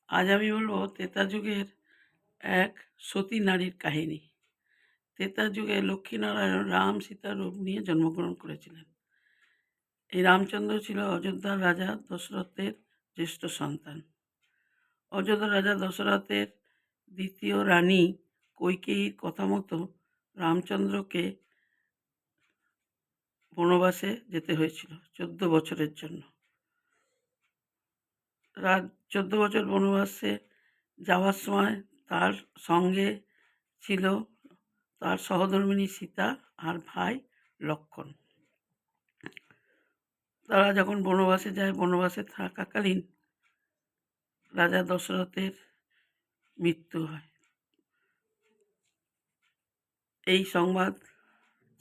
আজ আমি বলবো ত্রেতা যুগের এক সতী নারীর কাহিনী। ত্রেতা যুগে লক্ষ্মীনারায়ণ রাম সীতার রূপ নিয়ে জন্মগ্রহণ করেছিলেন। এই রামচন্দ্র ছিল অযোধ্যার রাজা দশরথের জ্যেষ্ঠ সন্তান। অযোধ্যার রাজা দশরথের দ্বিতীয় রানী কইকেয়ীর কথা মতো রামচন্দ্রকে বনবাসে যেতে হয়েছিল 14 বছরের জন্য। 14 বছর বনবাসে যাওয়ার সময় তার সঙ্গে ছিল তার সহধর্মিণী সীতা আর ভাই লক্ষ্মণ। তারা যখন বনবাসে যায়, বনবাসে থাকাকালীন রাজা দশরথের মৃত্যু হয়। এই সংবাদ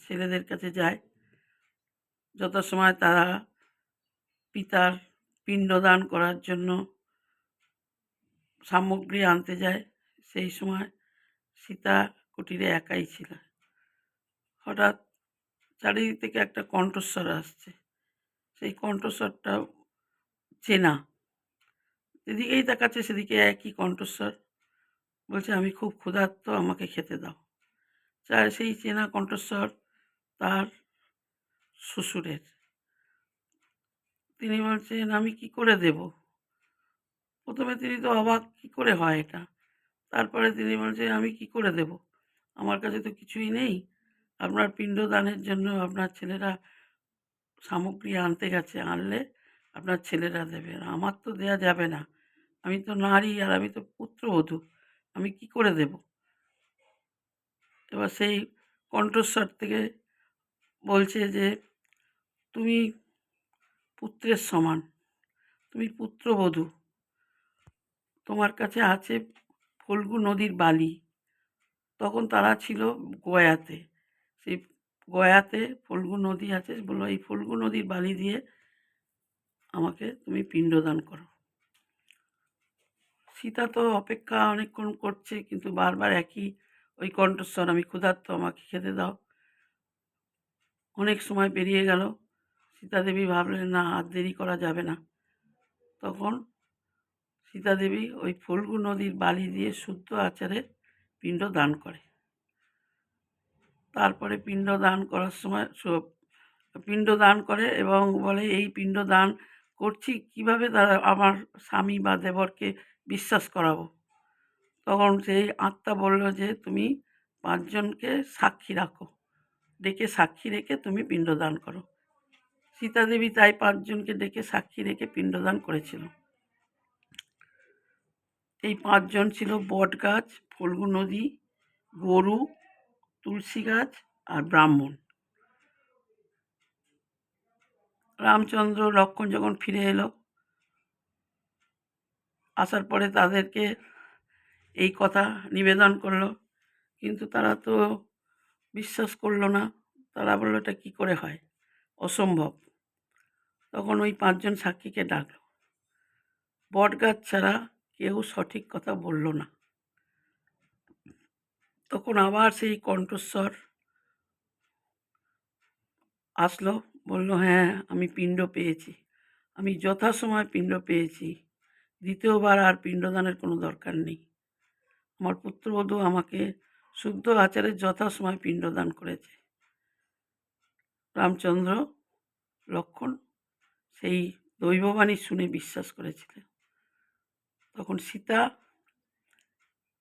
ছেলেদের কাছে যায়। যথাসময় তারা পিতার পিণ্ডদান করার জন্য সামগ্রী আনতে যায়। সেই সময় সীতা কুটিরে একাই ছিল। হঠাৎ চারিদিক থেকে একটা কণ্ঠস্বর আসছে। সেই কণ্ঠস্বরটা চেনা। যেদিকেই তাকাচ্ছে সেদিকে একই কণ্ঠস্বর, বলছে, "আমি খুব ক্ষুধার্ত, আমাকে খেতে দাও।" সেই চেনা কণ্ঠস্বর তার শ্বশুরের। তিনি বলছেন, "আমি কি করে দেব?" প্রথমে তিনি তো অবাক, কি করে হয় এটা? তারপরে তিনি বলছেন, "আমি কি করে দেব? আমার কাছে তো কিছুই নেই। আপনার পিণ্ডদানের জন্য আপনার ছেলেরা সামগ্রী আনতে গেছে, আনলে আপনার ছেলেরা দেবে। আর আমার তো দেয়া যাবে না। আমি তো নারী, আর আমি তো পুত্রবধূ। আমি কি করে দেব?" এবার সেই কণ্ঠস্বর থেকে বলছে যে, "তুমি পুত্রের সমান, তুমি পুত্রবধূ। তোমার কাছে আছে ফল্গু নদীর বালি।" তখন তারা ছিল গয়াতে। সেই গয়াতে ফল্গু নদী আছে। বলল, "এই ফল্গু নদীর বালি দিয়ে আমাকে তুমি পিণ্ডদান করো।" সীতা তো অপেক্ষা অনেকক্ষণ করছে, কিন্তু বারবার একই ওই কণ্ঠস্বর, "আমি ক্ষুধার্ত, আমাকে খেতে দাও।" অনেক সময় পেরিয়ে গেল। সীতা দেবী ভাবলেন, না, আর দেরি করা যাবে না। তখন সীতা দেবী ওই ফল্গু নদীর বালি দিয়ে শুদ্ধ আচারে পিণ্ড দান করে। তারপরে পিণ্ড দান করার সময় পিণ্ড দান করে এবং বলে, "এই পিণ্ড দান করছি কিভাবে তারা আমার স্বামী বা দেবরকে বিশ্বাস করাবো?" তখন সেই আত্মা বলল যে, "তুমি 5 জনকে সাক্ষী রাখো, ডেকে সাক্ষী রেখে তুমি পিণ্ডদান করো।" সীতা দেবী তাই 5 জনকে ডেকে সাক্ষী রেখে পিণ্ডদান করেছিল। এই 5 জন ছিল বটগাছ, ফল্গু নদী, গরু, তুলসী গাছ আর ব্রাহ্মণ। রামচন্দ্র লক্ষ্মণ যখন ফিরে এলো, আসার পরে তাদেরকে এই কথা নিবেদন করলো, কিন্তু তারা তো বিশ্বাস করলো না। তারা বললো, "এটা কি করে হয়? অসম্ভব।" তখন ওই 5 জন সাক্ষীকে ডাকলো। বটগাছ ছাড়া কেউ সঠিক কথা বলল না। তখন আবার সেই কণ্ঠস্বর আসলো, বলল, "হ্যাঁ, আমি পিণ্ড পেয়েছি। আমি যথাসময়ে পিণ্ড পেয়েছি। দ্বিতীয়বার আর পিণ্ডদানের কোনো দরকার নেই। আমার পুত্রবধূ আমাকে শুদ্ধ আচারে যথাসময়ে পিণ্ডদান করেছে।" রামচন্দ্র, লক্ষ্মণ সেই দৈববাণী শুনে বিশ্বাস করেছিলেন। তখন সীতা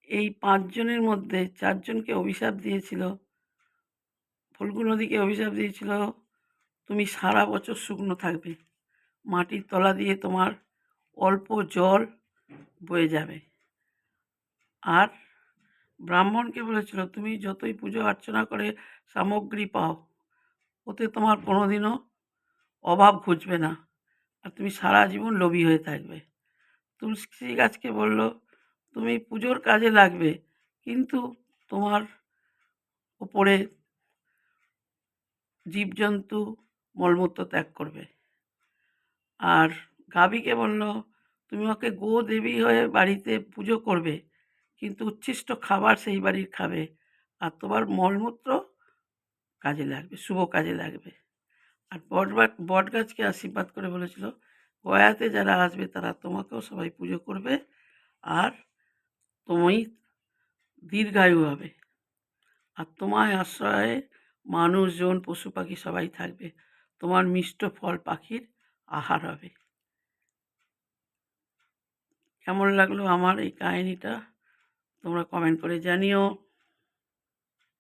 এই 5 জনের মধ্যে 4 জনকে অভিশাপ দিয়েছিল। ফল্গু নদীকে অভিশাপ দিয়েছিল, "তুমি সারা বছর শুকনো থাকবে। মাটির তলা দিয়ে তোমার অল্প জল বয়ে যাবে।" আর ব্রাহ্মণকে বলেছিল, "তুমি যতই পুজো অর্চনা করে সামগ্রী পাও, ওতে তোমার কোনোদিনও অভাব ঘুচবে না, আর তুমি সারা জীবন লোভী হয়ে থাকবে।" তুলসী গাছকে বলল, "তুমি পুজোর কাজে লাগবে, কিন্তু তোমার ওপরে জীবজন্তু মলমূত্র ত্যাগ করবে।" আর গাভীকে বলল, "তুমি ওকে গো দেবী হয়ে বাড়িতে পুজো করবে, কিন্তু উচ্ছিষ্ট খাবার সেই বাড়ির খাবে, আর তোমার মলমূত্র কাজে লাগবে, শুভ কাজে লাগবে।" আর বটগাছকে আশীর্বাদ করে বলেছিল, "গয়াতে যারা আসবে তারা তোমাকেও সবাই পুজো করবে, আর তুমি দীর্ঘায়ু হবে। আর তোমার আশ্রয়ে মানুষজন পশু পাখি সবাই থাকবে। তোমার মিষ্ট ফল পাখির আহার হবে। কেমন লাগলো আমার এই কাহিনিটা তোমরা কমেন্ট করে জানিও।